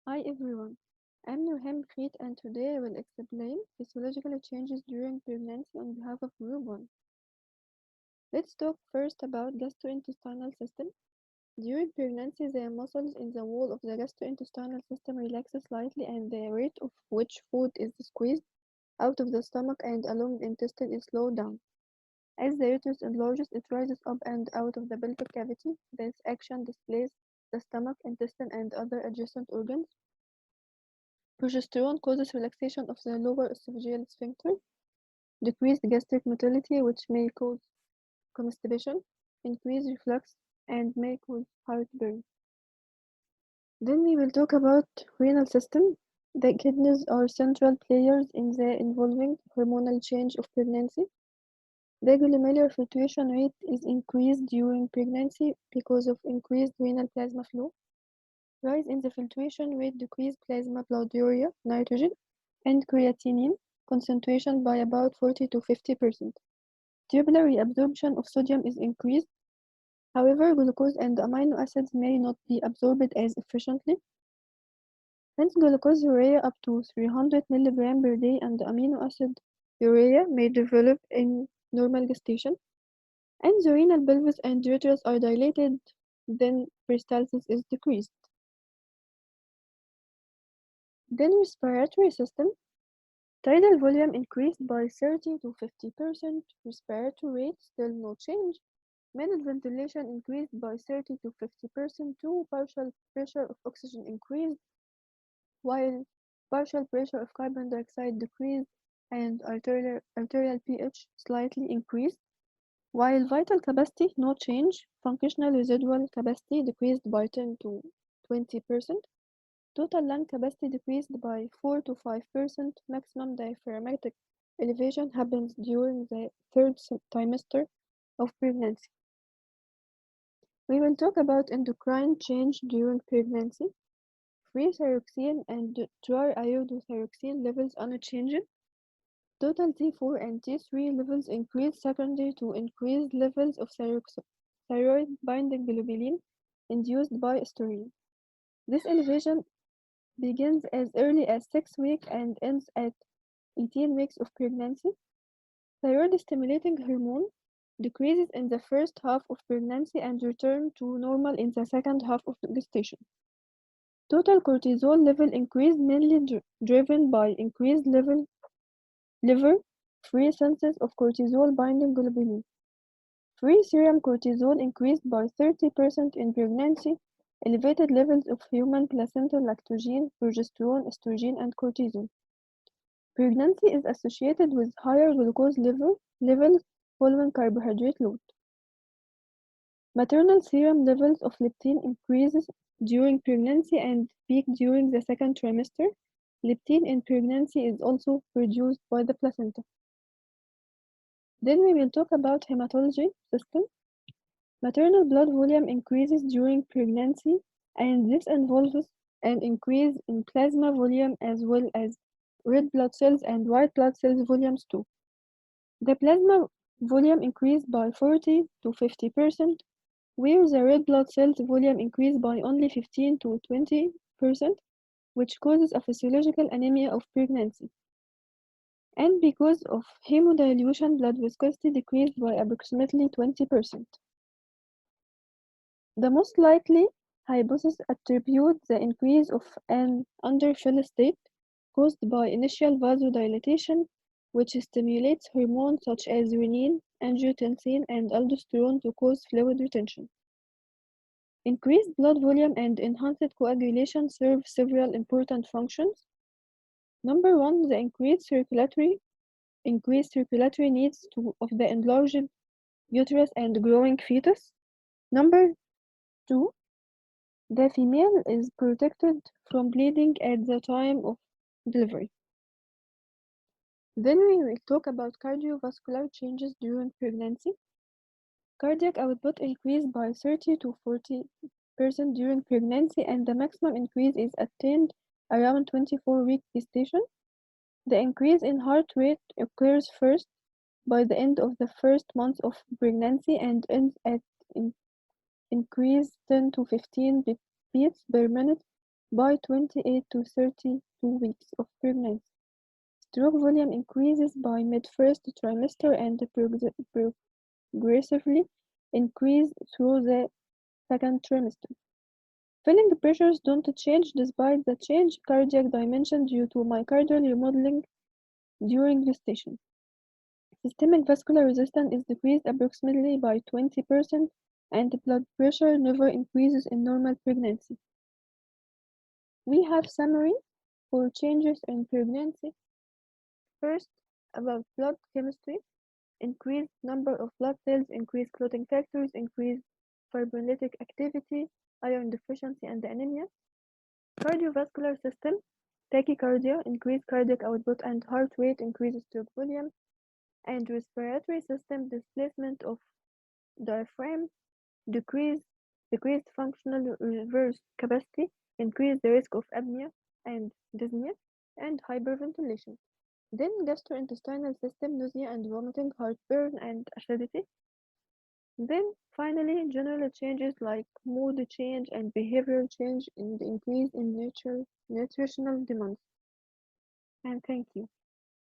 Hi everyone, I'm Nurhan Khit and today I will explain physiological changes during pregnancy on behalf of group 1. Let's talk first about gastrointestinal system. During pregnancy, the muscles in the wall of the gastrointestinal system relax slightly and the rate of which food is squeezed out of the stomach and along the intestine is slowed down. As the uterus enlarges, it rises up and out of the pelvic cavity. This action displaces the stomach, intestine, and other adjacent organs. Progesterone causes relaxation of the lower esophageal sphincter, decreased gastric motility which may cause constipation, increased reflux, and may cause heartburn. Then we will talk about renal system. The kidneys are central players in the involving hormonal change of pregnancy. The glomerular filtration rate is increased during pregnancy because of increased renal plasma flow. Rise in the filtration rate decreased plasma blood urea, nitrogen, and creatinine concentration by about 40 to 50%. Tubular reabsorption of sodium is increased. However, glucose and amino acids may not be absorbed as efficiently. Hence, glucose urea up to 300 mg per day and amino acid urea may develop in normal gestation. And the renal pelvis and uterus are dilated, then peristalsis is decreased. Then respiratory system. Tidal volume increased by 30 to 50%, respiratory rate still no change. Minute ventilation increased by 30 to 50% too, partial pressure of oxygen increased, while partial pressure of carbon dioxide decreased and arterial pH slightly increased, while vital capacity no change, functional residual capacity decreased by 10 to 20%, total lung capacity decreased by 4 to 5%. Maximum diaphragmatic elevation happens during the third trimester of pregnancy. We will talk about endocrine change during pregnancy. Free thyroxine and triiodothyroxine levels unchanged. Total T4 and T3 levels increase secondary to increased levels of thyroid-binding globulin induced by estrogen. This elevation begins as early as 6 weeks and ends at 18 weeks of pregnancy. Thyroid-stimulating hormone decreases in the first half of pregnancy and returns to normal in the second half of gestation. Total cortisol level increase mainly driven by increased liver free synthesis of cortisol-binding globulin. Free serum cortisol increased by 30% in pregnancy. Elevated levels of human placental lactogen, progesterone, estrogen, and cortisol. Pregnancy is associated with higher glucose levels following carbohydrate load. Maternal serum levels of leptin increases during pregnancy and peak during the second trimester. Leptin in pregnancy is also produced by the placenta. Then we will talk about hematology system. Maternal blood volume increases during pregnancy, and this involves an increase in plasma volume as well as red blood cells and white blood cells volumes too. The plasma volume increased by 40 to 50%, where the red blood cells volume increased by only 15 to 20%, which causes a physiological anemia of pregnancy. And because of hemodilution, blood viscosity decreased by approximately 20%. The most likely hypothesis attributes the increase of an underfill state caused by initial vasodilatation, which stimulates hormones such as renin, angiotensin, and aldosterone to cause fluid retention. Increased blood volume and enhanced coagulation serve several important functions. Number one, the increased circulatory needs of the enlarged uterus and growing fetus. Number two, the female is protected from bleeding at the time of delivery. Then we will talk about cardiovascular changes during pregnancy. Cardiac output increased by 30 to 40% during pregnancy, and the maximum increase is attained around 24-week gestation. The increase in heart rate occurs first by the end of the first month of pregnancy and ends at increase 10 to 15 beats per minute by 28 to 32 weeks of pregnancy. Stroke volume increases by mid-first trimester and progressively increase through the second trimester. Filling pressures don't change despite the change cardiac dimension due to myocardial remodeling during gestation. Systemic vascular resistance is decreased approximately by 20% and blood pressure never increases in normal pregnancy. We have summary for changes in pregnancy. First, about blood chemistry. Increased number of blood cells, increased clotting factors, increased fibrinolytic activity, iron deficiency, and anemia. Cardiovascular system, tachycardia, increased cardiac output and heart rate, increased stroke volume, and respiratory system, displacement of diaphragm, decreased decreased functional reverse capacity, increase the risk of apnea and dyspnea, and hyperventilation. Then gastrointestinal system, nausea and vomiting, heartburn and acidity. Then finally general changes like mood change and behavioral change and increase in nutritional demands. And thank you.